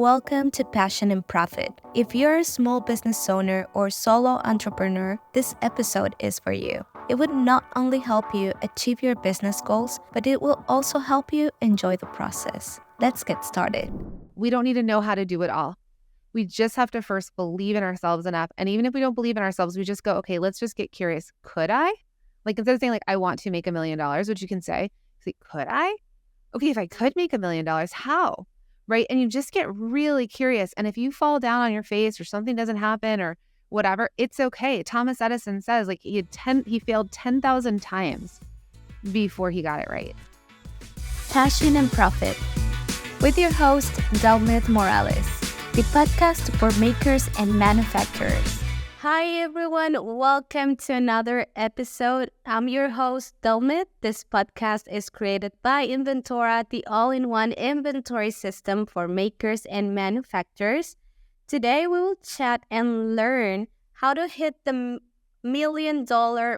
Welcome to Passion and Profit. If you're a small business owner or solo entrepreneur, this episode is for you. It would not only help you achieve your business goals, but it will also help you enjoy the process. Let's get started. We don't need to know how to do it all. We just have to first believe in ourselves enough. And even if we don't believe in ourselves, we just go, okay, let's just get curious. Could I? Like instead of saying I want to make $1 million, which you can say, could I? Okay, if I could make $1 million, how? Right? And you just get really curious. And if you fall down on your face or something doesn't happen or whatever, it's okay. Thomas Edison says he failed 10,000 times before he got it right. Passion and Profit with your host, Delmith Morales, the podcast for makers and manufacturers. Hi everyone, welcome to another episode. I'm your host, Delmith. This podcast is created by Inventora, the all-in-one inventory system for makers and manufacturers. Today we will chat and learn how to hit the $1 million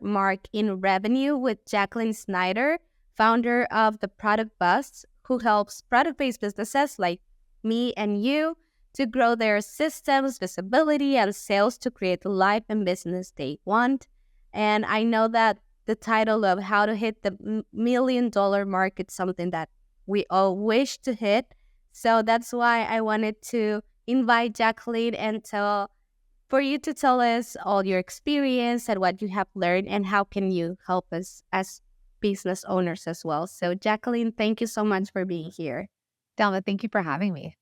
mark in revenue with Jacqueline Snyder, founder of the Product Bus, who helps product-based businesses like me and you to grow their systems, visibility, and sales to create the life and business they want. And I know that the title of how to hit the $1 million mark is something that we all wish to hit. So that's why I wanted to invite Jacqueline and for you to tell us all your experience and what you have learned and how can you help us as business owners as well. So Jacqueline, thank you so much for being here. Delma, thank you for having me.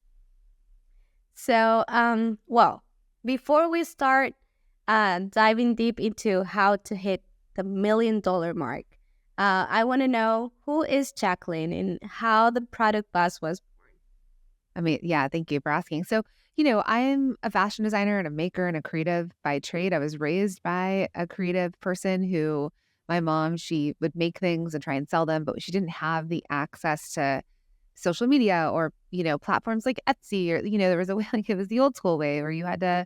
So, before we start diving deep into how to hit the $1 million mark, I want to know who is Jacqueline and how the Product Bus was born. Thank you for asking. So, I'm a fashion designer and a maker and a creative by trade. I was raised by a creative person who, my mom, she would make things and try and sell them, but she didn't have the access to social media or, platforms like Etsy or, there was a way, it was the old school way where you had to,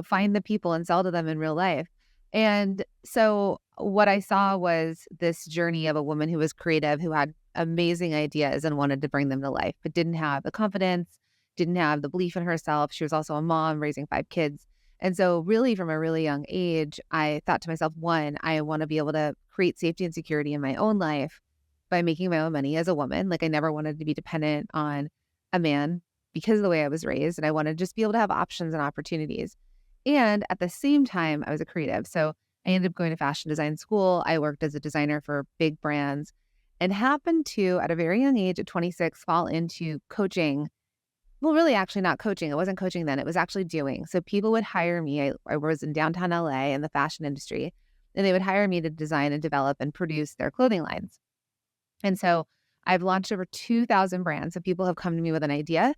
find the people and sell to them in real life. And so what I saw was this journey of a woman who was creative, who had amazing ideas and wanted to bring them to life, but didn't have the confidence, didn't have the belief in herself. She was also a mom raising 5 kids. And so really from a really young age, I thought to myself, one, I want to be able to create safety and security in my own life by making my own money as a woman. I never wanted to be dependent on a man because of the way I was raised. And I wanted to just be able to have options and opportunities. And at the same time, I was a creative. So I ended up going to fashion design school. I worked as a designer for big brands and happened to, at a very young age, at 26, fall into coaching. Well, really, actually not coaching. It wasn't coaching then. It was actually doing. So people would hire me. I was in downtown LA in the fashion industry, and they would hire me to design and develop and produce their clothing lines. And so I've launched over 2,000 brands. So people have come to me with an idea,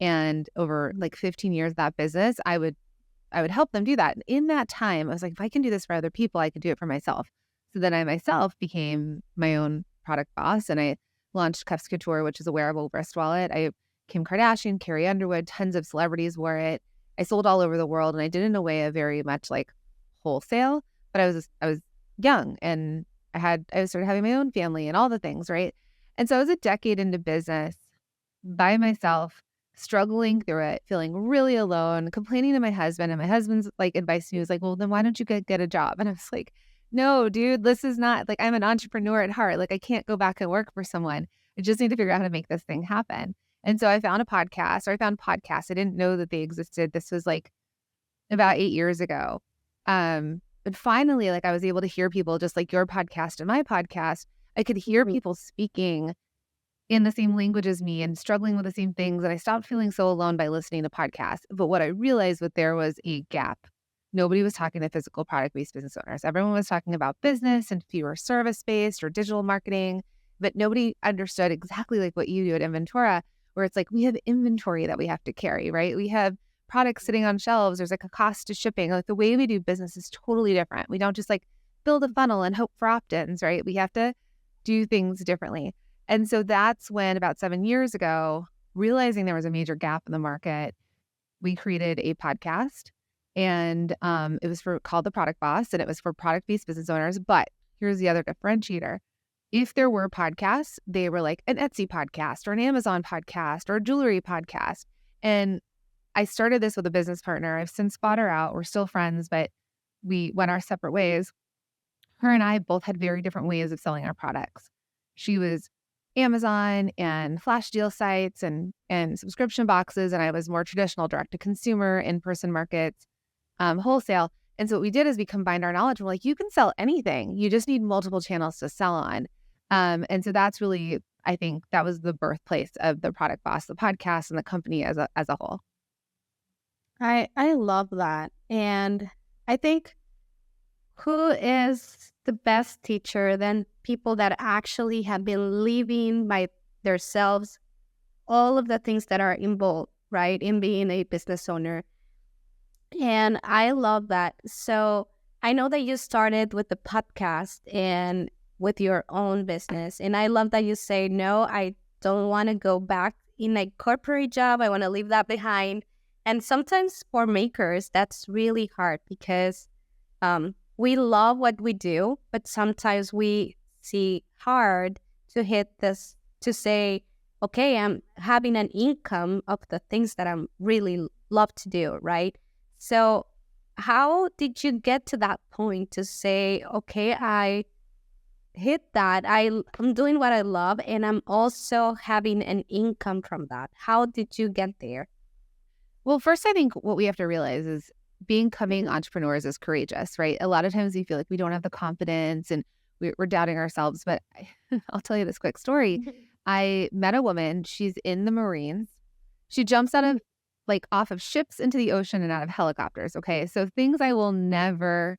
and over 15 years of that business, I would help them do that. And in that time, I was like, if I can do this for other people, I can do it for myself. So then I myself became my own product boss, and I launched Cuffs Couture, which is a wearable wrist wallet. Kim Kardashian, Carrie Underwood, tons of celebrities wore it. I sold all over the world, and I did it in a way of very much wholesale, but I was young, and I was sort of having my own family and all the things, right? And so I was a decade into business by myself, struggling through it, feeling really alone, complaining to my husband, and my husband's advice to me was well, then why don't you get a job? And I was like, no, dude, this is not I'm an entrepreneur at heart. I can't go back and work for someone. I just need to figure out how to make this thing happen. And so I found podcasts. I didn't know that they existed. This was about 8 years ago. But finally, I was able to hear people just like your podcast and my podcast. I could hear people speaking in the same language as me and struggling with the same things. And I stopped feeling so alone by listening to podcasts. But what I realized was there was a gap. Nobody was talking to physical product-based business owners. Everyone was talking about business and fewer service-based or digital marketing, but nobody understood exactly what you do at Inventora, where it's we have inventory that we have to carry, right? We have products sitting on shelves. There's a cost to shipping. The way we do business is totally different. We don't just build a funnel and hope for opt-ins, right? We have to do things differently. And so that's when about 7 years ago, realizing there was a major gap in the market, we created a podcast, and it was called The Product Boss, and it was for product-based business owners. But here's the other differentiator. If there were podcasts, they were an Etsy podcast or an Amazon podcast or a jewelry podcast. And I started this with a business partner. I've since bought her out. We're still friends, but we went our separate ways. Her and I both had very different ways of selling our products. She was Amazon and flash deal sites and subscription boxes, and I was more traditional direct to consumer, in-person markets, wholesale. And so what we did is we combined our knowledge. We're like, you can sell anything. You just need multiple channels to sell on. And so that's really, I think that was the birthplace of the Product Boss, the podcast, and the company as a whole. I love that. And I think who is the best teacher than people that actually have been living by themselves all of the things that are involved, right, in being a business owner. And I love that. So I know that you started with the podcast and with your own business. And I love that you say, no, I don't want to go back in a corporate job. I want to leave that behind. And sometimes for makers, that's really hard because we love what we do, but sometimes we see hard to hit this, to say, okay, I'm having an income of the things that I'm really love to do, right? So how did you get to that point to say, okay, I hit that, I'm doing what I love, and I'm also having an income from that? How did you get there? Well, first, I think what we have to realize is becoming entrepreneurs is courageous, right? A lot of times we feel like we don't have the confidence and we're doubting ourselves. But I'll tell you this quick story. I met a woman. She's in the Marines. She jumps out of off of ships into the ocean and out of helicopters. Okay. So things I will never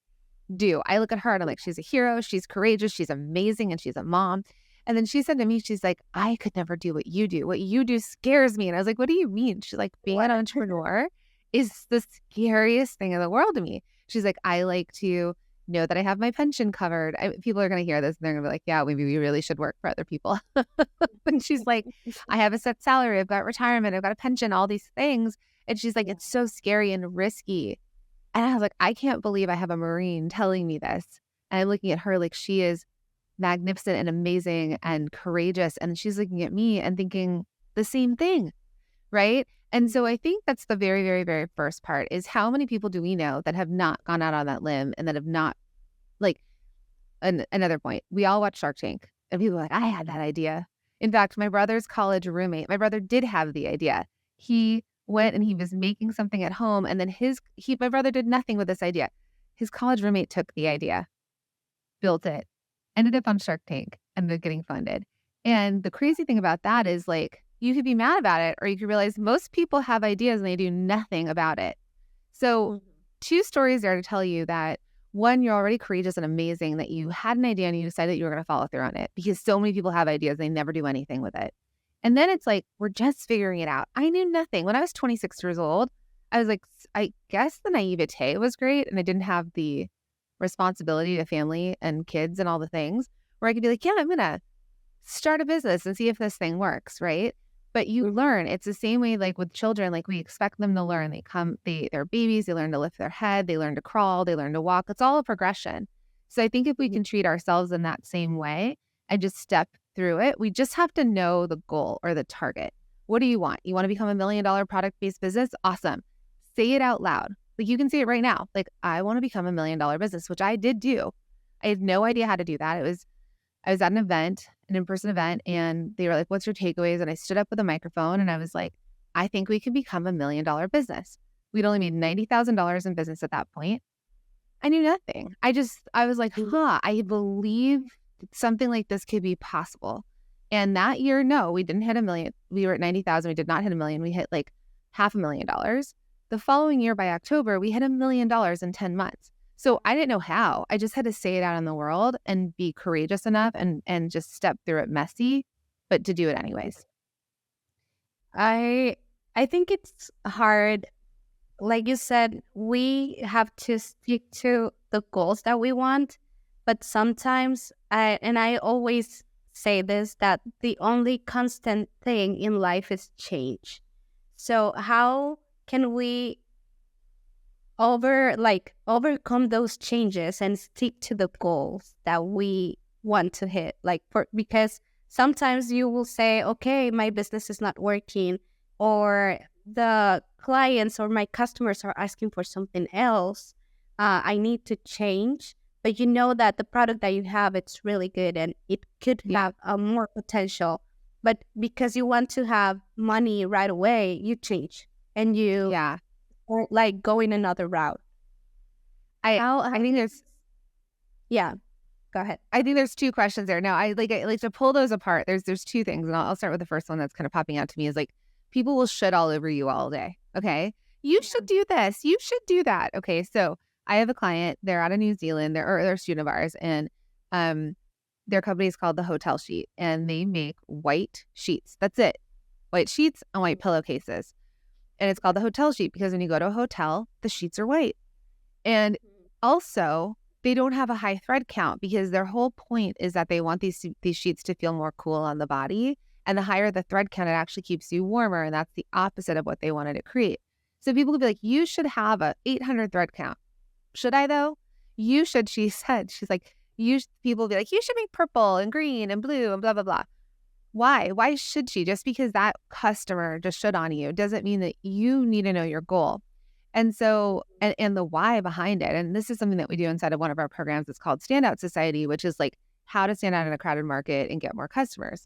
do. I look at her and I'm like, she's a hero. She's courageous. She's amazing. And she's a mom. And then she said to me, she's like, I could never do what you do. What you do scares me. And I was like, what do you mean? She's like, being an entrepreneur is the scariest thing in the world to me. She's like, I like to know that I have my pension covered. People are going to hear this and they're going to be like, yeah, maybe we really should work for other people. But she's like, I have a set salary. I've got retirement. I've got a pension, all these things. And she's like, it's so scary and risky. And I was like, I can't believe I have a Marine telling me this. And I'm looking at her like she is magnificent and amazing and courageous. And she's looking at me and thinking the same thing, right? And so I think that's the very, very, very first part is how many people do we know that have not gone out on that limb and that have not, another point, we all watch Shark Tank and people are like, I had that idea. In fact, my brother's college roommate, my brother did have the idea. He went and he was making something at home and then my brother did nothing with this idea. His college roommate took the idea, built it, ended up on Shark Tank and they're getting funded. And the crazy thing about that is you could be mad about it or you could realize most people have ideas and they do nothing about it. So 2 stories there to tell you that one, you're already courageous and amazing that you had an idea and you decided you were going to follow through on it because so many people have ideas, they never do anything with it. And then it's we're just figuring it out. I knew nothing. When I was 26 years old, I was I guess the naivete was great and I didn't have the responsibility to family and kids and all the things where I could be like, yeah, I'm going to start a business and see if this thing works, right? But you learn. It's the same way with children, we expect them to learn. They're babies, they learn to lift their head, they learn to crawl, they learn to walk. It's all a progression. So I think if we can treat ourselves in that same way and just step through it, we just have to know the goal or the target. What do you want? You want to become $1 million product-based business? Awesome. Say it out loud. You can say it right now. I want to become $1 million business, which I did do. I had no idea how to do that. I was at an event, an in-person event, and they were like, what's your takeaways? And I stood up with a microphone and I was like, I think we can become $1 million business. We'd only made $90,000 in business at that point. I knew nothing. I was like, I believe something like this could be possible. And that year, no, we didn't hit $1 million. We were at 90,000. We did not hit $1 million. We hit $500,000. The following year by October, we hit $1 million in 10 months. So I didn't know how. I just had to say it out in the world and be courageous enough and just step through it messy, but to do it anyways. I think it's hard. Like you said, we have to stick to the goals that we want, but sometimes I always say this, that the only constant thing in life is change. So how can we overcome those changes and stick to the goals that we want to hit? Because sometimes you will say, okay, my business is not working, or the clients or my customers are asking for something else, I need to change. But you know that the product that you have, it's really good and it could Yeah. have a more potential. But because you want to have money right away, you change and you Yeah. like going another route. I How I think there's yeah, go ahead. I think there's two questions there. Now, I like to pull those apart. There's two things, and I'll start with the first one that's kind of popping out to me is like people will shit all over you all day. Okay, you should do this. You should do that. Okay, so I have a client. They're out of New Zealand. They're a student of ours, and um, their company is called the Hotel Sheet, and they make white sheets. That's it, white sheets and white pillowcases, and it's called the Hotel Sheet because when you go to a hotel, the sheets are white. And also, they don't have a high thread count because their whole point is that they want these sheets to feel more cool on the body. And the higher the thread count, it actually keeps you warmer. And that's the opposite of what they wanted to create. So people could be like, you should have a 800 thread count. Should I though? You should, she said. She's like, people will be like, you should make purple and green and blue and blah, blah, blah. Why? Why should she? Just because that customer just should on you doesn't mean that you need to know your goal. And so, and the why behind it. And this is something that we do inside of one of our programs. It's called Standout Society, which is like how to stand out in a crowded market and get more customers.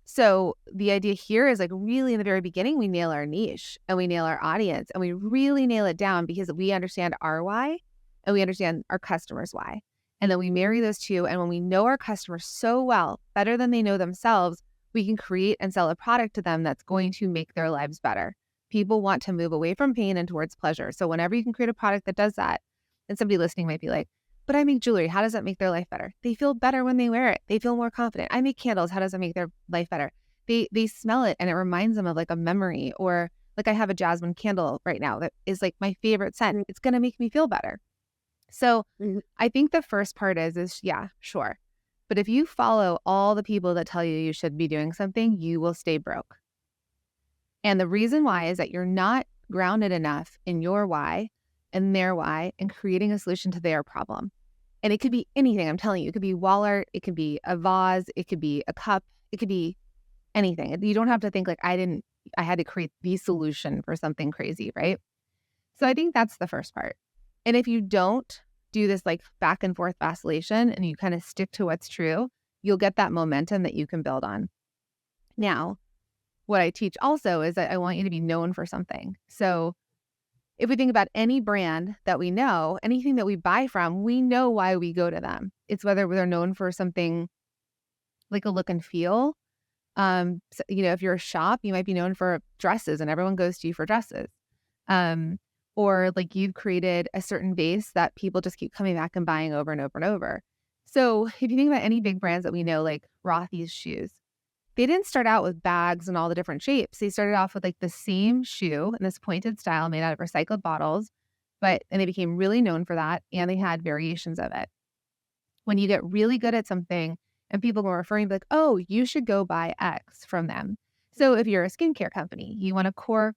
So the idea here is like really in the very beginning, we nail our niche and we nail our audience and we really nail it down because we understand our why and we understand our customers' why. And then we marry those two. And when we know our customers so well, better than they know themselves, we can create and sell a product to them that's going to make their lives better. People want to move away from pain and towards pleasure. So whenever you can create a product that does that, and somebody listening might be like, but I make jewelry. How does that make their life better? They feel better when they wear it. They feel more confident. I make candles. How does that make their life better? They smell it and it reminds them of like a memory, or like I have a jasmine candle right now that is like my favorite scent. It's going to make me feel better. So I think the first part is yeah, sure. But if you follow all the people that tell you should be doing something, you will stay broke. And the reason why is that you're not grounded enough in your why and their why and creating a solution to their problem. And it could be anything. I'm telling you, it could be wall art. It could be a vase. It could be a cup. It could be anything. You don't have to think like I had to create the solution for something crazy, right? So I think that's the first part. And if you don't do this like back and forth vacillation and you kind of stick to what's true, you'll get that momentum that you can build on. Now, what I teach also is that I want you to be known for something. So if we think about any brand that we know, anything that we buy from, we know why we go to them. It's whether they're known for something like a look and feel. So, if you're a shop, you might be known for dresses and everyone goes to you for dresses. Or like you've created a certain base that people just keep coming back and buying over and over and over. So if you think about any big brands that we know, like Rothy's shoes, they didn't start out with bags and all the different shapes. They started off with like the same shoe and this pointed style made out of recycled bottles, and they became really known for that. And they had variations of it. When you get really good at something and people are referring like, oh, you should go buy X from them. So if you're a skincare company, you want a core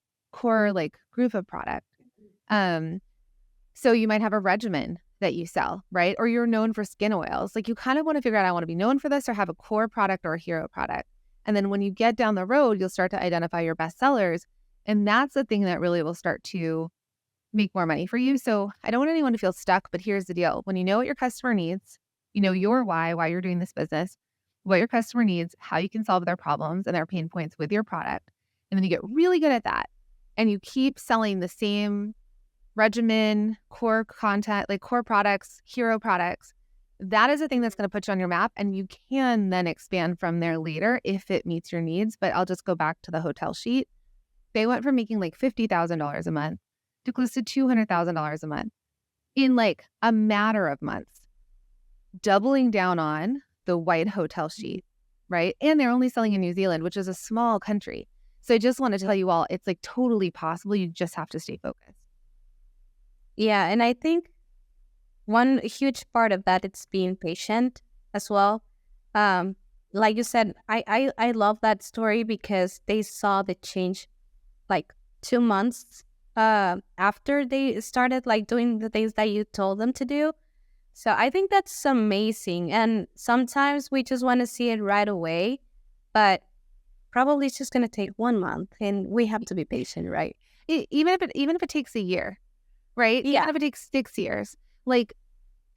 like group of product. So you might have a regimen that you sell, right? Or you're known for skin oils. Like you kind of want to figure out, I want to be known for this or have a core product or a hero product. And then when you get down the road, you'll start to identify your best sellers. And that's the thing that really will start to make more money for you. So I don't want anyone to feel stuck, but here's the deal. When you know what your customer needs, you know your why you're doing this business, what your customer needs, how you can solve their problems and their pain points with your product. And then you get really good at that. And you keep selling the same regimen, core content, like core products, hero products. That is a thing that's going to put you on your map, and you can then expand from there later if it meets your needs. But I'll just go back to the Hotel Sheet. They went from making like $50,000 a month to close to $200,000 a month in like a matter of months, doubling down on the white Hotel Sheet, right? And they're only selling in New Zealand, which is a small country. So I just want to tell you all, it's like totally possible. You just have to stay focused. Yeah, and I think one huge part of that is being patient as well. Like you said, I love that story because they saw the change like 2 months after they started like doing the things that you told them to do. So I think that's amazing. And sometimes we just want to see it right away, but probably it's just going to take 1 month, and we have to be patient, right? Even if it takes a year, right? Yeah. Even if it takes 6 years, like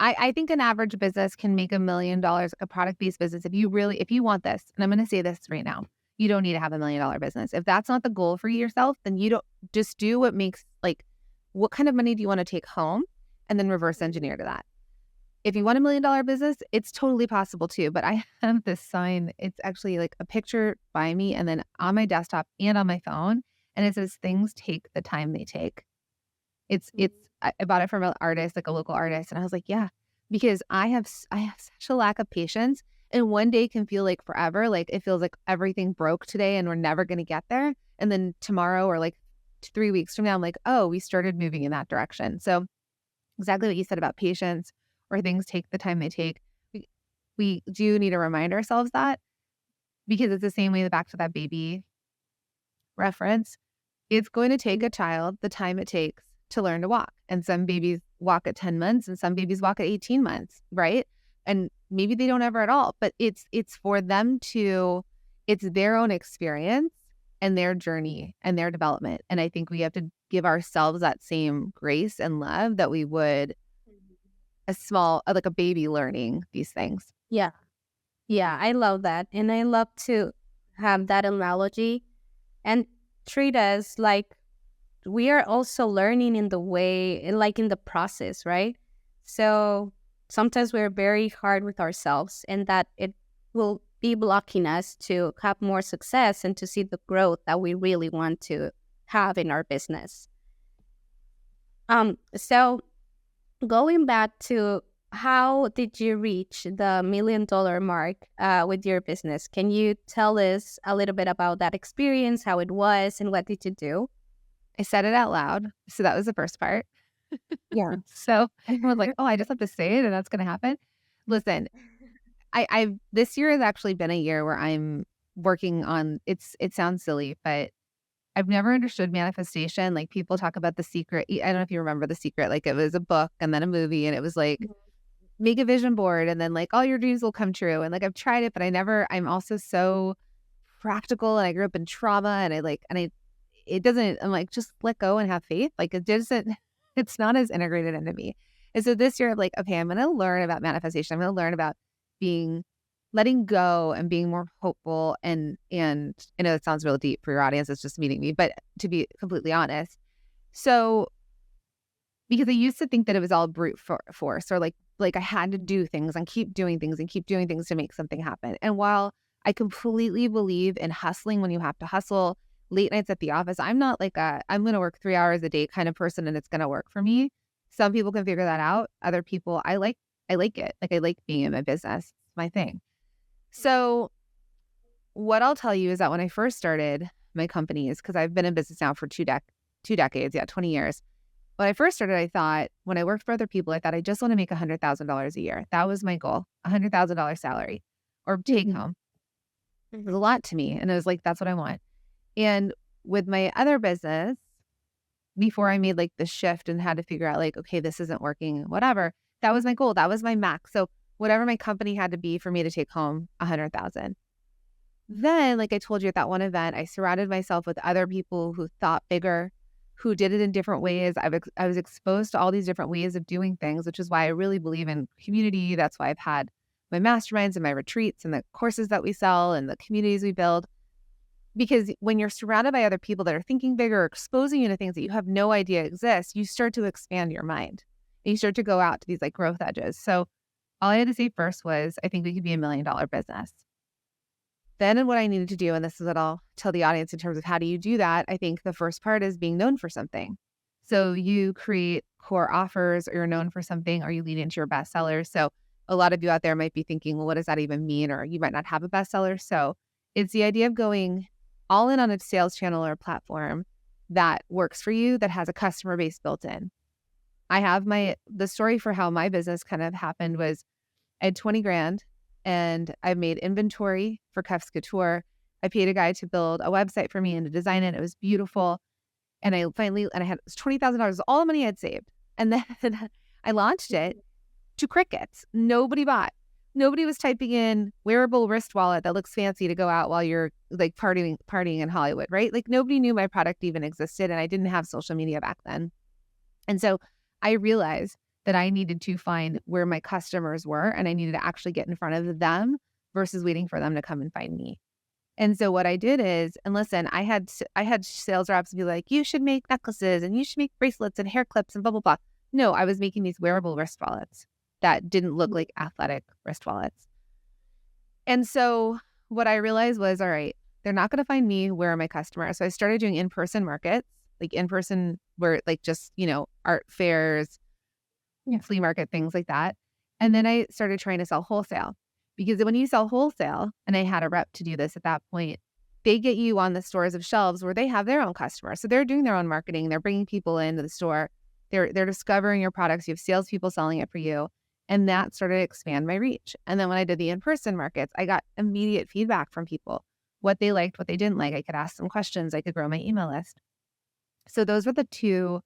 I think an average business can make $1 million, a product-based business. If you want this, and I'm going to say this right now, you don't need to have $1 million business. If that's not the goal for yourself, then you don't just do what makes, like, what kind of money do you want to take home and then reverse engineer to that. If you want $1 million business, it's totally possible too. But I have this sign. It's actually like a picture by me and then on my desktop and on my phone. And it says, things take the time they take. I bought it from an artist, like a local artist. And I was like, yeah, because I have such a lack of patience. And one day can feel like forever. Like it feels like everything broke today and we're never going to get there. And then tomorrow or like 3 weeks from now, I'm like, oh, we started moving in that direction. So exactly what you said about patience, or things take the time they take. We do need to remind ourselves that, because it's the same way back to that baby reference. It's going to take a child the time it takes to learn to walk. And some babies walk at 10 months and some babies walk at 18 months, right? And maybe they don't ever at all, but it's for them to, it's their own experience and their journey and their development. And I think we have to give ourselves that same grace and love that we would like a baby learning these things. Yeah. Yeah, I love that. And I love to have that analogy and treat us like we are also learning in the way, like in the process, right? So sometimes we're very hard with ourselves, and that it will be blocking us to have more success and to see the growth that we really want to have in our business. So going back to, how did you reach the $1 million mark with your business? Can you tell us a little bit about that experience, how it was, and what did you do? I said it out loud. So that was the first part. Yeah. So I was like, oh, I just have to say it and that's going to happen. Listen, this year has actually been a year where I'm working on, it sounds silly, but I've never understood manifestation. Like people talk about The Secret. I don't know if you remember The Secret. Like it was a book and then a movie, and it was like, make a vision board and then like all your dreams will come true. And like I've tried it, but I'm also so practical, and I grew up in trauma, and it doesn't, I'm like, just let go and have faith. Like it's not as integrated into me. And so this year, I'm like, okay, I'm going to learn about manifestation. I'm going to learn about letting go and being more hopeful. And I know it sounds real deep for your audience. It's just meeting me, but to be completely honest. So, because I used to think that it was all brute force, or like I had to do things and keep doing things to make something happen. And while I completely believe in hustling when you have to hustle, late nights at the office, I'm not like I'm going to work 3 hours a day kind of person and it's going to work for me. Some people can figure that out. Other people, I like it. Like I like being in my business. It's my thing. So what I'll tell you is that when I first started my companies, because I've been in business now for 2 decades, 20 years. When I first started, I thought, when I worked for other people, I thought I just want to make $100,000 a year. That was my goal, $100,000 salary or take home. It was a lot to me. And I was like, that's what I want. And with my other business, before I made like the shift and had to figure out like, okay, this isn't working, whatever, that was my goal. That was my max. So whatever my company had to be for me to take home 100,000. Then, like I told you at that one event, I surrounded myself with other people who thought bigger, who did it in different ways. I was exposed to all these different ways of doing things, which is why I really believe in community. That's why I've had my masterminds and my retreats and the courses that we sell and the communities we build. Because when you're surrounded by other people that are thinking bigger, or exposing you to things that you have no idea exist, you start to expand your mind and you start to go out to these like growth edges. So all I had to say first was, I think we could be $1 million business. Then what I needed to do, and this is what I'll tell the audience in terms of how do you do that, I think the first part is being known for something. So you create core offers, or you're known for something, or you lead into your bestsellers. So a lot of you out there might be thinking, well, what does that even mean? Or you might not have a bestseller. So it's the idea of going all in on a sales channel or a platform that works for you, that has a customer base built in. I have the story for how my business kind of happened was, I had 20 grand and I made inventory for Cuffs Couture. I paid a guy to build a website for me and to design it. It was beautiful. And I had $20,000, all the money I had saved. And then I launched it to crickets. Nobody bought. nobody was typing in wearable wrist wallet that looks fancy to go out while you're like partying in Hollywood, right? Like nobody knew my product even existed, and I didn't have social media back then. And so I realized that I needed to find where my customers were, and I needed to actually get in front of them versus waiting for them to come and find me. And so what I did is, and listen, I had sales reps be like, you should make necklaces and you should make bracelets and hair clips and blah, blah, blah. No, I was making these wearable wrist wallets that didn't look like athletic wrist wallets. And so what I realized was, all right, they're not going to find me. Where are my customers? So I started doing in-person markets, like in-person where like just, art fairs, flea market, things like that. And then I started trying to sell wholesale. Because when you sell wholesale, and I had a rep to do this at that point, they get you on the stores of shelves where they have their own customers. So they're doing their own marketing. They're bringing people into the store. They're discovering your products. You have salespeople selling it for you. And that started to expand my reach. And then when I did the in-person markets, I got immediate feedback from people, what they liked, what they didn't like. I could ask them questions. I could grow my email list. So those were the two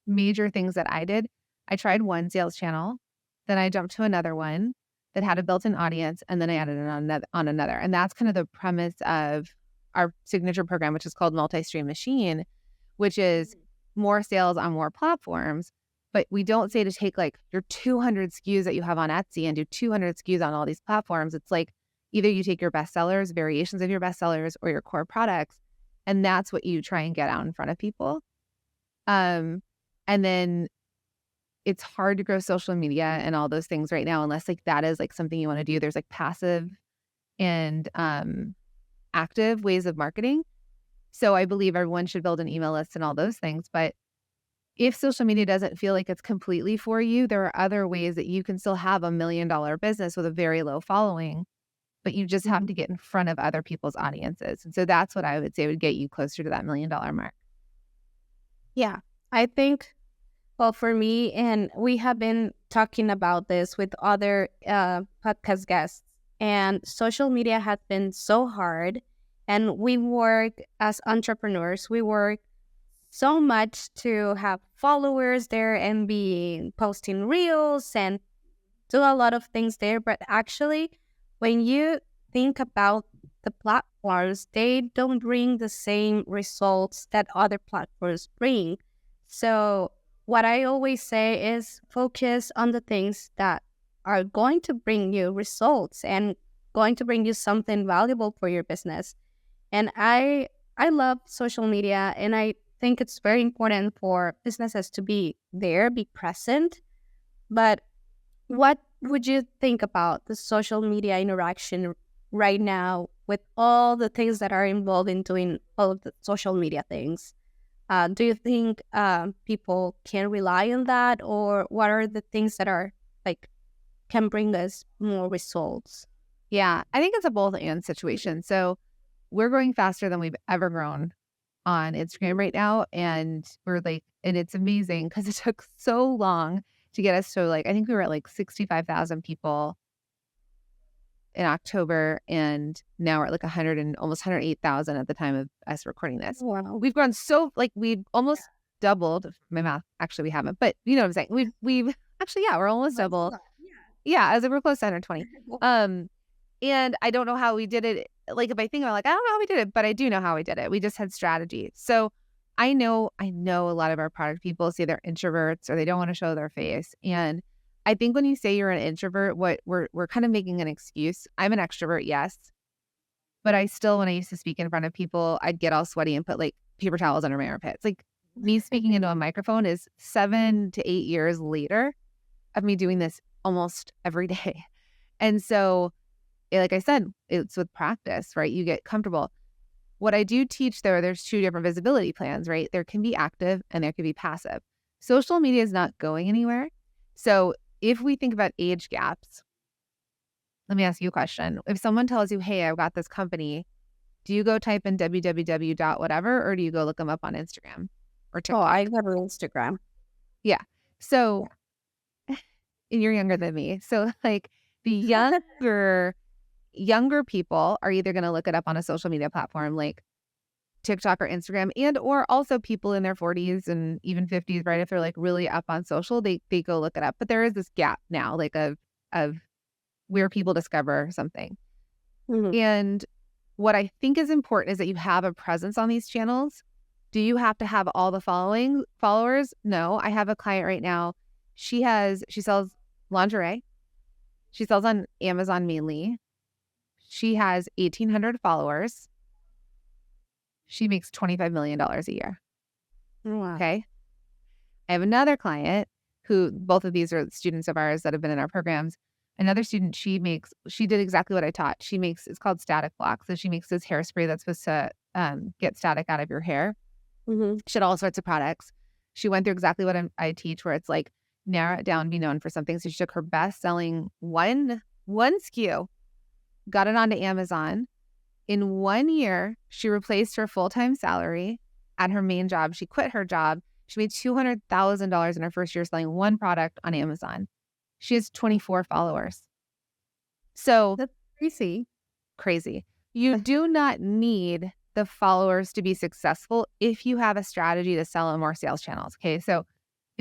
major things that I did. I tried one sales channel, then I jumped to another one that had a built-in audience, and then I added it on another. And that's kind of the premise of our signature program, which is called Multi-Stream Machine, which is more sales on more platforms. But we don't say to take like your 200 SKUs that you have on Etsy and do 200 SKUs on all these platforms. It's like either you take your best sellers, variations of your best sellers, or your core products, and that's what you try and get out in front of people. And then it's hard to grow social media and all those things right now, unless like that is like something you want to do. There's like passive and active ways of marketing. So I believe everyone should build an email list and all those things. But if social media doesn't feel like it's completely for you, there are other ways that you can still have $1 million business with a very low following, but you just have to get in front of other people's audiences. And so that's what I would say would get you closer to that $1 million mark. Yeah, I think, well, for me, and we have been talking about this with other podcast guests, and social media has been so hard. And we work as entrepreneurs, we work so much to have followers there and be posting reels and do a lot of things there. But actually, when you think about the platforms, they don't bring the same results that other platforms bring. So what I always say is focus on the things that are going to bring you results and going to bring you something valuable for your business. And I love social media, and I think it's very important for businesses to be there, be present. But what would you think about the social media interaction right now with all the things that are involved in doing all of the social media things? Do you think people can rely on that, or what are the things that are like can bring us more results? Yeah, I think it's a both and situation. So we're growing faster than we've ever grown on Instagram right now. And we're like, and it's amazing because it took so long to get us to like, I think we were at like 65,000 people in October, and now we're at like 100 and almost 108,000 at the time of us recording this. Wow. We've grown so like we've almost doubled my math. Actually, we haven't, but you know what I'm saying? We've actually, yeah, we're almost double. Yeah, as if we're close to 120. And I don't know how we did it. Like if I think about like, I don't know how we did it, but I do know how we did it. We just had strategy. So I know a lot of our product people say they're introverts or they don't want to show their face. And I think when you say you're an introvert, what we're kind of making an excuse. I'm an extrovert, yes. But I still, when I used to speak in front of people, I'd get all sweaty and put like paper towels under my armpits. Like me speaking into a microphone is 7 to 8 years later of me doing this almost every day. And so, like I said, it's with practice, right? You get comfortable. What I do teach there's 2 different visibility plans, right? There can be active and there can be passive. Social media is not going anywhere. So if we think about age gaps, let me ask you a question. If someone tells you, hey, I've got this company, do you go type in www. whatever, or do you go look them up on Instagram or TikTok? Oh, I have an Instagram. Yeah. So and you're younger than me. So like the younger people are either going to look it up on a social media platform like TikTok or Instagram, and or also people in their 40s and even 50s, right? If they're like really up on social, they go look it up. But there is this gap now, like of where people discover something. Mhm. And what I think is important is that you have a presence on these channels. Do you have to have all the followers? No. I have a client right now. She sells lingerie. She sells on Amazon mainly. She has 1,800 followers. She makes $25 million a year. Wow. Okay. I have another client who, both of these are students of ours that have been in our programs. Another student, she did exactly what I taught. It's called static block. So she makes this hairspray that's supposed to get static out of your hair. Mhm. She had all sorts of products. She went through exactly what I teach, where it's like narrow it down, be known for something. So she took her best selling one SKU, got it onto Amazon. In 1 year, she replaced her full-time salary at her main job. She quit her job. She made $200,000 in her first year selling one product on Amazon. She has 24 followers. So That's crazy. crazy. You do not need the followers to be successful if you have a strategy to sell on more sales channels. Okay. So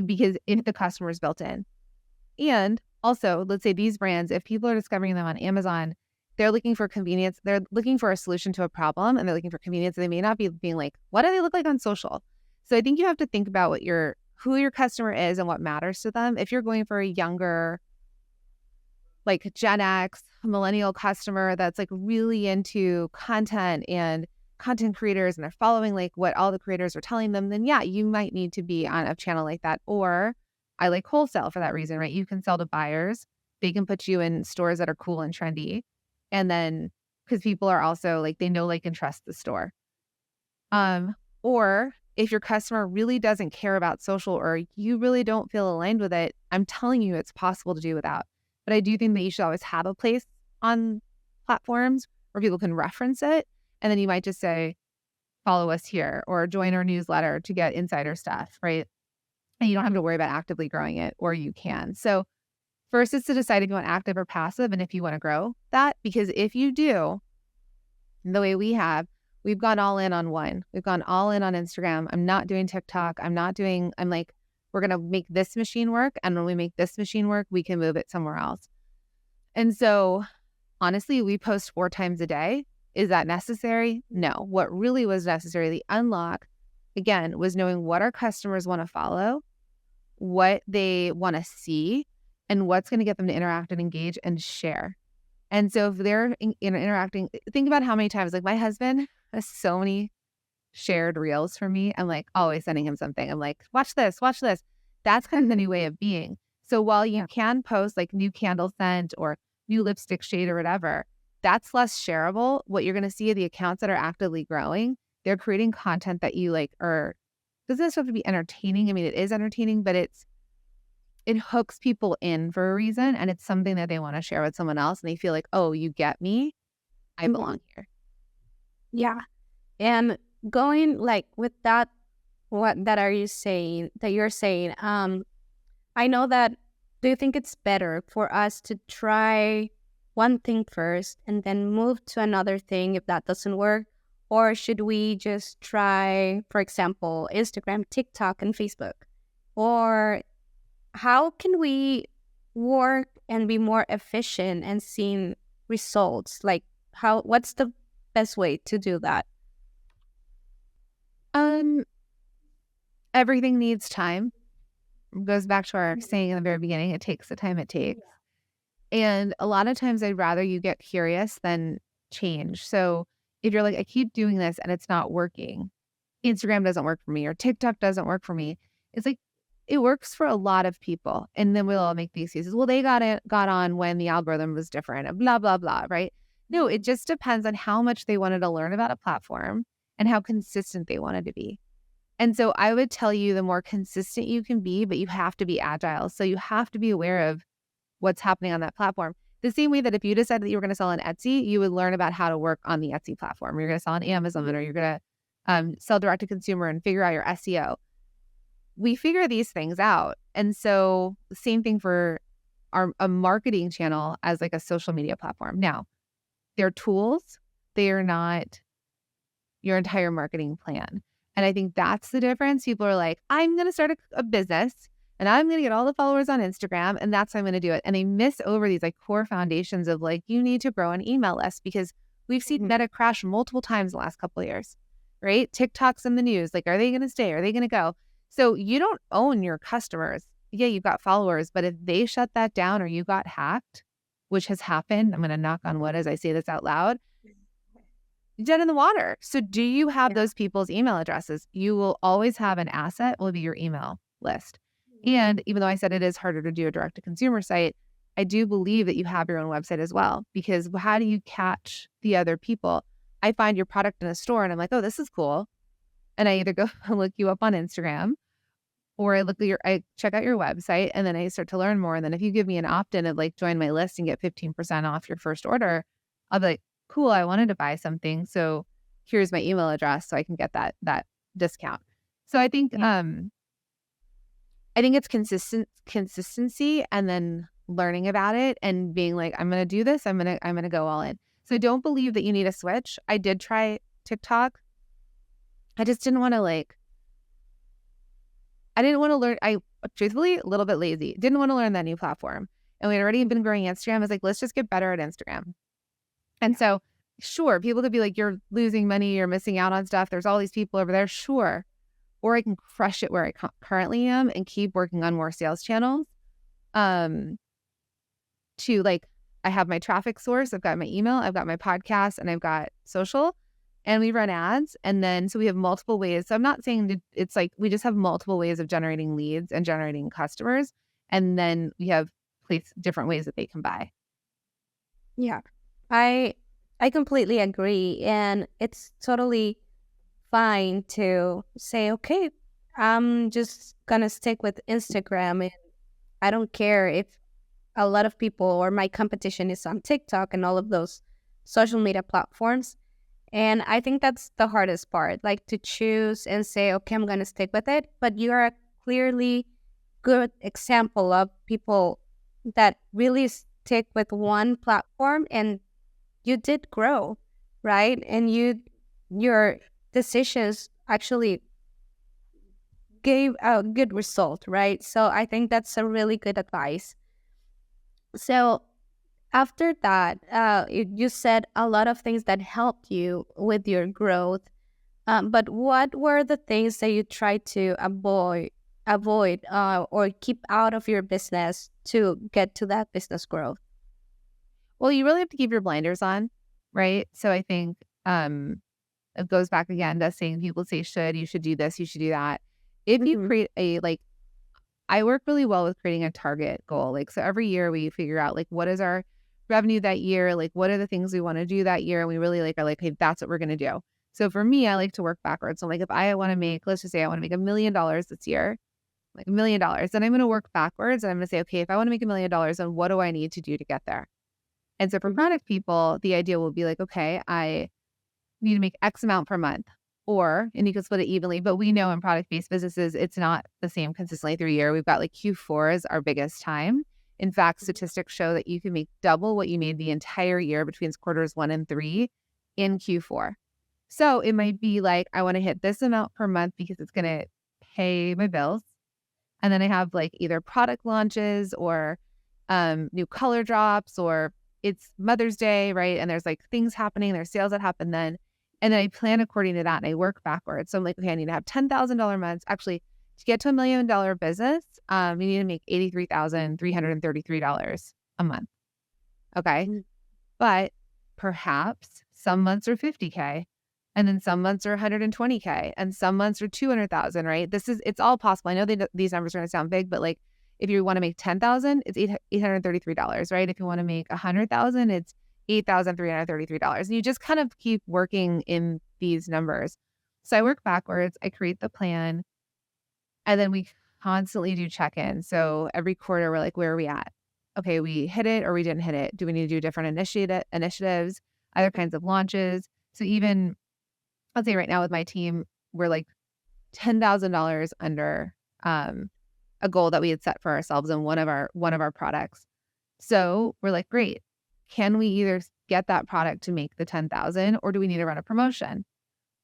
because if the customer is built in. And also, let's say these brands, if people are discovering them on Amazon, they're looking for convenience. They're looking for a solution to a problem, and they're looking for convenience. They may not be being like, what do they look like on social? So I think you have to think about who your customer is and what matters to them. If you're going for a younger, like Gen X, millennial customer that's like really into content and content creators, and they're following like what all the creators are telling them, then yeah, you might need to be on a channel like that. Or I like wholesale for that reason, right? You can sell to buyers. They can put you in stores that are cool and trendy. And then because people are also like, they know, like, and trust the store. Or if your customer really doesn't care about social, or you really don't feel aligned with it, I'm telling you, it's possible to do without. But I do think that you should always have a place on platforms where people can reference it. And then you might just say, follow us here or join our newsletter to get insider stuff, right? And you don't have to worry about actively growing it, or you can. So first is to decide if you want active or passive and if you want to grow that. Because if you do, the way we've gone all in on one. We've gone all in on Instagram. I'm not doing TikTok. I'm like, we're going to make this machine work. And when we make this machine work, we can move it somewhere else. And so honestly, we post 4 times a day. Is that necessary? No. What really was necessary, the unlock, again, was knowing what our customers want to follow, what they want to see, and what's going to get them to interact and engage and share. And so if they're interacting, think about how many times, like my husband has so many shared reels for me. I'm like always sending him something. I'm like, watch this. That's kind of the new way of being. So while you can post like new candle scent or new lipstick shade or whatever, that's less shareable. What you're going to see are the accounts that are actively growing. They're creating content that you like, or doesn't have to be entertaining. I mean, it is entertaining, but it hooks people in for a reason. And it's something that they want to share with someone else. And they feel like, oh, you get me. I belong here. Yeah. And going like with that, what that are you saying that you're saying? I know that, do you think it's better for us to try one thing first and then move to another thing if that doesn't work? Or should we just try, for example, Instagram, TikTok, and Facebook? Or how can we work and be more efficient and seeing results? Like what's the best way to do that? Everything needs time. It goes back to our saying in the very beginning, it takes the time it takes. And a lot of times I'd rather you get curious than change. So if you're like, I keep doing this and it's not working, Instagram doesn't work for me or TikTok doesn't work for me. It's like, it works for a lot of people. And then we'll all make the excuses. Well, they got on when the algorithm was different and blah, blah, blah, right? No, it just depends on how much they wanted to learn about a platform and how consistent they wanted to be. And so I would tell you the more consistent you can be, but you have to be agile. So you have to be aware of what's happening on that platform. The same way that if you decided that you were going to sell on Etsy, you would learn about how to work on the Etsy platform. You're going to sell on Amazon, or you're going to sell direct to consumer and figure out your SEO. We figure these things out. And so the same thing for a marketing channel as like a social media platform. Now, they're tools. They are not your entire marketing plan. And I think that's the difference. People are like, I'm going to start a business and I'm going to get all the followers on Instagram, and that's how I'm going to do it. And they miss over these like core foundations of like, you need to grow an email list, because we've seen Meta crash multiple times in the last couple of years, right? TikTok's in the news. Like, are they going to stay? Are they going to go? So you don't own your customers. Yeah, you've got followers, but if they shut that down or you got hacked, which has happened, I'm going to knock on wood as I say this out loud, dead in the water. So do you have those people's email addresses? You will always have an asset, will be your email list. And even though I said it is harder to do a direct to consumer site, I do believe that you have your own website as well, because how do you catch the other people? I find your product in a store and I'm like, oh, this is cool. And I either go look you up on Instagram, or I check out your website, and then I start to learn more. And then if you give me an opt-in of like, join my list and get 15% off your first order, I'll be like, cool, I wanted to buy something, so here's my email address so I can get that discount. So I think it's consistency, and then learning about it and being like, I'm going to do this. I'm going to go all in. So I don't believe that you need a switch. I did try TikTok. I just didn't want to learn. I truthfully, a little bit lazy. Didn't want to learn that new platform. And we had already been growing Instagram. I was like, let's just get better at Instagram. And so, sure, people could be like, you're losing money, you're missing out on stuff. There's all these people over there. Sure. Or I can crush it where I currently am and keep working on more sales channels. To like, I have my traffic source, I've got my email, I've got my podcast, and I've got social, and we run ads. And then, so we have multiple ways. So I'm not saying it's like, we just have multiple ways of generating leads and generating customers. And then we have different ways that they can buy. Yeah, I completely agree. And it's totally fine to say, okay, I'm just gonna stick with Instagram, and I don't care if a lot of people or my competition is on TikTok and all of those social media platforms. And I think that's the hardest part, like to choose and say, okay, I'm gonna stick with it. But you are a clearly good example of people that really stick with one platform, and you did grow, right? And your decisions actually gave a good result, right? So I think that's a really good advice. So after that, you said a lot of things that helped you with your growth. But what were the things that you tried to avoid, or keep out of your business to get to that business growth? Well, you really have to keep your blinders on, right? So I think it goes back again to saying, people say you should do this, you should do that. If you create I work really well with creating a target goal. Like, so every year we figure out like, what is our revenue that year? Like, what are the things we want to do that year? And we really are like, hey, that's what we're going to do. So for me, I like to work backwards. So like, if I want to make, let's just say I want to make $1 million this year, like $1 million, then I'm going to work backwards, and I'm going to say, okay, if I want to make $1 million, then what do I need to do to get there? And so for product people, the idea will be like, okay, I need to make X amount per month. And you can split it evenly, but we know in product-based businesses, it's not the same consistently through a year. We've got like Q4 is our biggest time. In fact, statistics show that you can make double what you made the entire year between quarters 1 and 3 in Q4. So it might be like, I want to hit this amount per month because it's going to pay my bills. And then I have like either product launches or new color drops, or it's Mother's Day, right? And there's like things happening, there's sales that happen then. And then I plan according to that, and I work backwards. So I'm like, okay, I need to have $10,000 months. Actually, to get to $1 million business, you need to make $83,333 a month. Okay. But perhaps some months are 50K, and then some months are 120K, and some months are 200,000, right? It's all possible. I know these numbers are going to sound big, but like, if you want to make 10,000, it's $833, right? If you want to make 100,000, it's $8,333. And you just kind of keep working in these numbers. So I work backwards, I create the plan, and then we constantly do check-in. So every quarter we're like, where are we at? Okay, we hit it or we didn't hit it. Do we need to do different initiatives, other kinds of launches? So even, let's say right now with my team, we're like $10,000 under a goal that we had set for ourselves in one of our products. So we're like, great. Can we either get that product to make the 10,000, or do we need to run a promotion,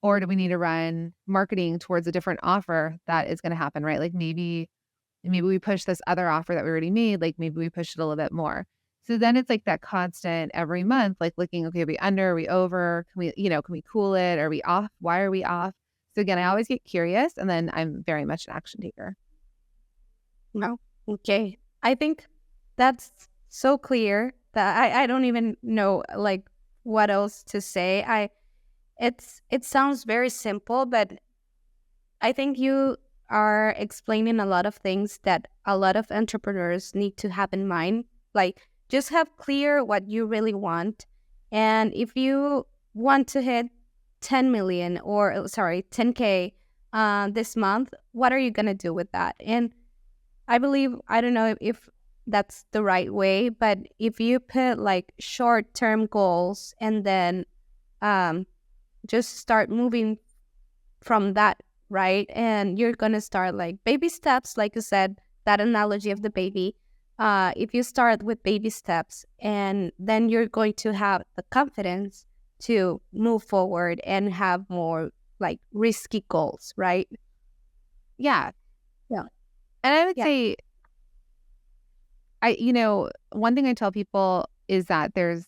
or do we need to run marketing towards a different offer that is going to happen, right? Like maybe And maybe we push this other offer that we already made, like maybe we push it a little bit more. So then it's like that constant every month, like looking, okay, are we under, are we over? Can we cool it? Are we off? Why are we off? So again, I always get curious, and then I'm very much an action taker. No. Okay. I think that's so clear that I don't even know like what else to say. It sounds very simple, but I think you are explaining a lot of things that a lot of entrepreneurs need to have in mind. Like, just have clear what you really want. And if you want to hit 10 million or, 10K this month, what are you going to do with that? And I believe, I don't know if that's the right way, but if you put like short term goals and then just start moving from that, right? And you're going to start like baby steps, like you said, that analogy of the baby. If you start with baby steps, and then you're going to have the confidence to move forward and have more like risky goals, right? Yeah. Yeah. And I would say, one thing I tell people is that there's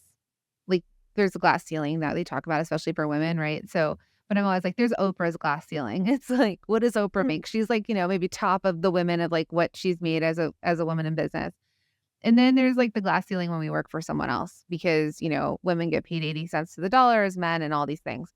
a glass ceiling that they talk about, especially for women, right? So, but I'm always like, there's Oprah's glass ceiling. It's like, what does Oprah make? She's like, maybe top of the women of like what she's made as a woman in business. And then there's like the glass ceiling when we work for someone else, because, women get paid 80 cents to the dollar as men and all these things.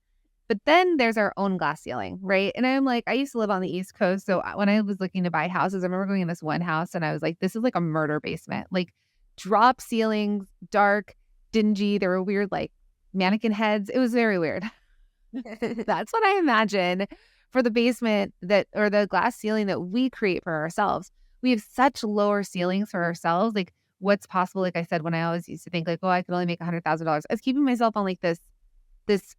But then there's our own glass ceiling, right? And I'm like, I used to live on the East Coast. So when I was looking to buy houses, I remember going in this one house and I was like, this is like a murder basement, like drop ceilings, dark, dingy. There were weird like mannequin heads. It was very weird. That's what I imagine for the basement or the glass ceiling that we create for ourselves. We have such lower ceilings for ourselves. Like what's possible. Like I said, when I always used to think like, oh, I could only make $100,000. I was keeping myself on like this,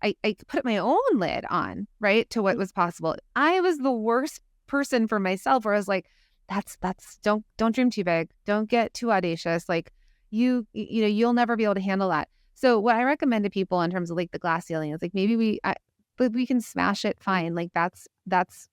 I put my own lid on, right, to what was possible. I was the worst person for myself, where I was like, that's don't dream too big. Don't get too audacious. Like you'll never be able to handle that. So what I recommend to people in terms of like the glass ceiling is like, maybe we can smash it. Fine. Like that's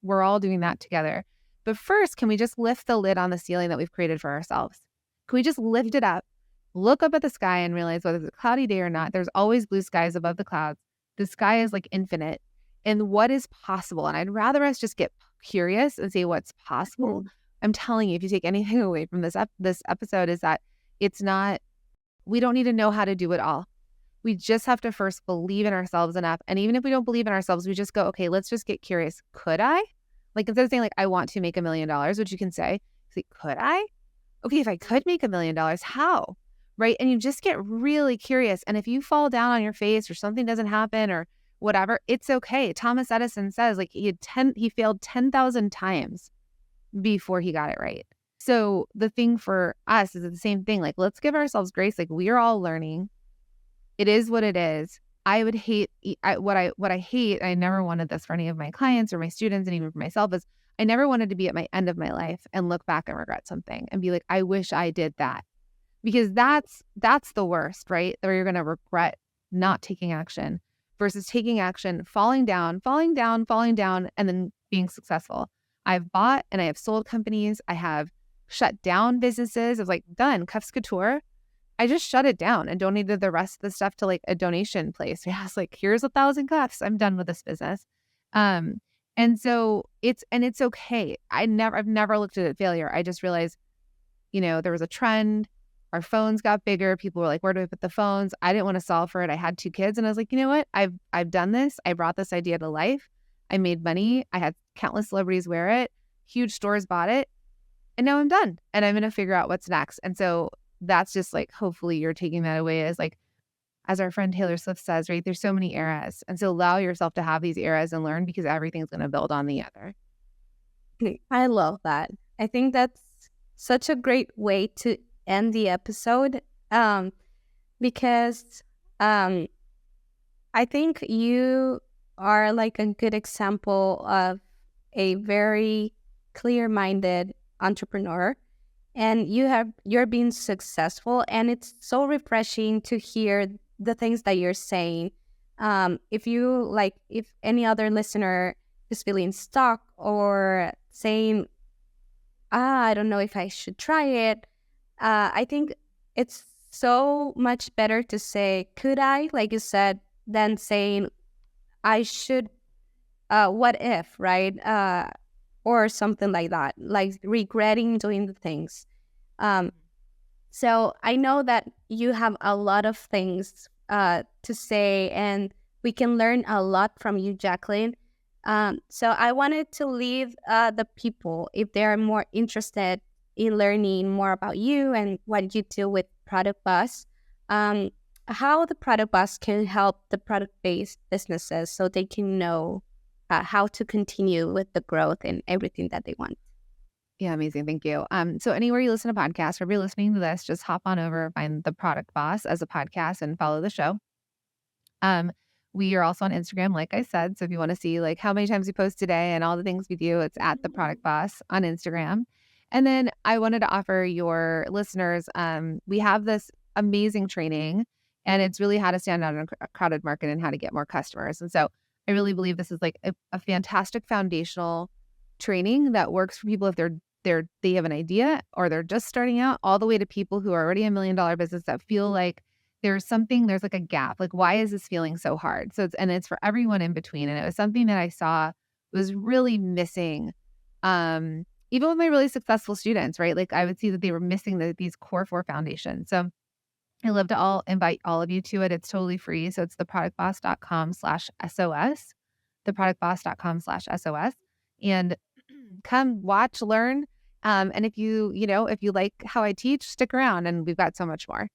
we're all doing that together. But first, can we just lift the lid on the ceiling that we've created for ourselves? Can we just lift it up, look up at the sky and realize whether it's a cloudy day or not, there's always blue skies above the clouds. The sky is like infinite, and what is possible. And I'd rather us just get curious and say what's possible. I'm telling you, if you take anything away from this episode, is that we don't need to know how to do it all. We just have to first believe in ourselves enough. And even if we don't believe in ourselves, we just go, okay, let's just get curious. Could I? Like instead of saying like, I want to make $1 million, which you can say, could I? Okay, if I could make $1 million, how? Right? And you just get really curious. And if you fall down on your face or something doesn't happen or whatever, it's okay. Thomas Edison says like he failed 10,000 times before he got it right. So the thing for us is the same thing. Like, let's give ourselves grace. Like, we are all learning. It is what it is. I would hate what I hate. I never wanted this for any of my clients or my students, and even for myself, is I never wanted to be at my end of my life and look back and regret something and be like, I wish I did that. Because that's the worst, right? Where you're going to regret not taking action versus taking action, falling down, and then being successful. I've bought and I have sold companies. I have shut down businesses. I was like, done, Cuffs Couture. I just shut it down and donated the rest of the stuff to like a donation place. Yeah, it's like, here's 1,000 cuffs. I'm done with this business. And so it's okay. I've never looked at it failure. I just realized, there was a trend. Our phones got bigger. People were like, where do we put the phones? I didn't want to solve for it. I had 2 kids and I was like, you know what? I've done this. I brought this idea to life. I made money. I had countless celebrities wear it. Huge stores bought it. And now I'm done. And I'm going to figure out what's next. And so that's just like, hopefully you're taking that away as like, as our friend Taylor Swift says, right? There's so many eras. And so allow yourself to have these eras and learn, because everything's going to build on the other. I love that. I think that's such a great way to end the episode, because I think you are like a good example of a very clear-minded entrepreneur, and you're being successful, and it's so refreshing to hear the things that you're saying. If any other listener is feeling stuck or saying, I don't know if I should try it. I think it's so much better to say, could I, like you said, than saying, I should, what if, right? Or something like that, like regretting doing the things. Um, so I know that you have a lot of things to say, and we can learn a lot from you, Jacqueline. So I wanted to leave the people, if they're more interested in learning more about you and what you do with Product Bus, um, how the Product Bus can help the product-based businesses so they can know how to continue with the growth and everything that they want. Yeah, amazing. Thank you. So anywhere you listen to podcasts, or if you're listening to this, just hop on over, find the Product Boss as a podcast and follow the show. We are also on Instagram, like I said. So if you want to see like how many times we post today and all the things we do, it's at the Product Boss on Instagram. And then I wanted to offer your listeners, we have this amazing training, and it's really how to stand out in a crowded market and how to get more customers. And so I really believe this is like a fantastic foundational training that works for people if they have an idea or they're just starting out, all the way to people who are already $1 million business that feel like there's like a gap. Like, why is this feeling so hard? So it's for everyone in between. And it was something that I saw was really missing. Even with my really successful students, right? Like I would see that they were missing these core 4 foundations. So I love to invite all of you to it. It's totally free. So it's theproductboss.com/SOS, theproductboss.com/SOS. And come watch, learn. And if if you like how I teach, stick around, and we've got so much more.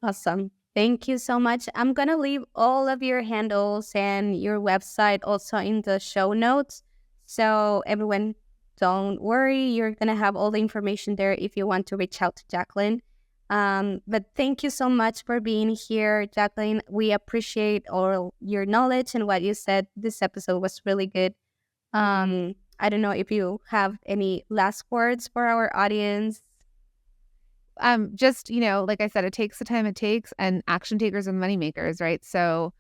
Awesome. Thank you so much. I'm going to leave all of your handles and your website also in the show notes. So everyone, don't worry. You're going to have all the information there if you want to reach out to Jacqueline. But thank you so much for being here, Jacqueline. We appreciate all your knowledge and what you said. This episode was really good. I don't know if you have any last words for our audience. Just, like I said, it takes the time it takes, and action takers are money makers, right? So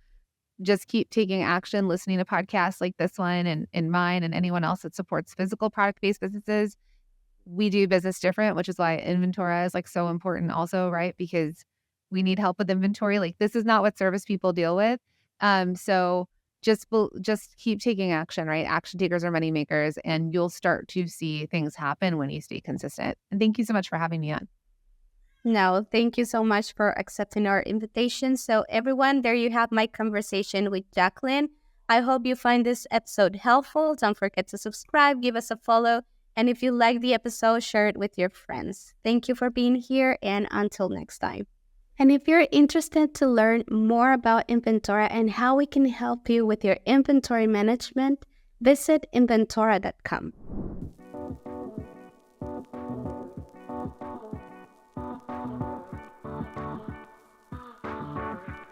just keep taking action, listening to podcasts like this one and mine and anyone else that supports physical product-based businesses. We do business different, which is why Inventora is like so important also, right? Because we need help with inventory. Like this is not what service people deal with. So just keep taking action, right? Action takers are money makers, and you'll start to see things happen when you stay consistent. And thank you so much for having me on. No, thank you so much for accepting our invitation. So everyone, there you have my conversation with Jacqueline. I hope you find this episode helpful. Don't forget to subscribe, give us a follow, and if you like the episode, share it with your friends. Thank you for being here, and until next time. And if you're interested to learn more about Inventora and how we can help you with your inventory management, visit Inventora.com.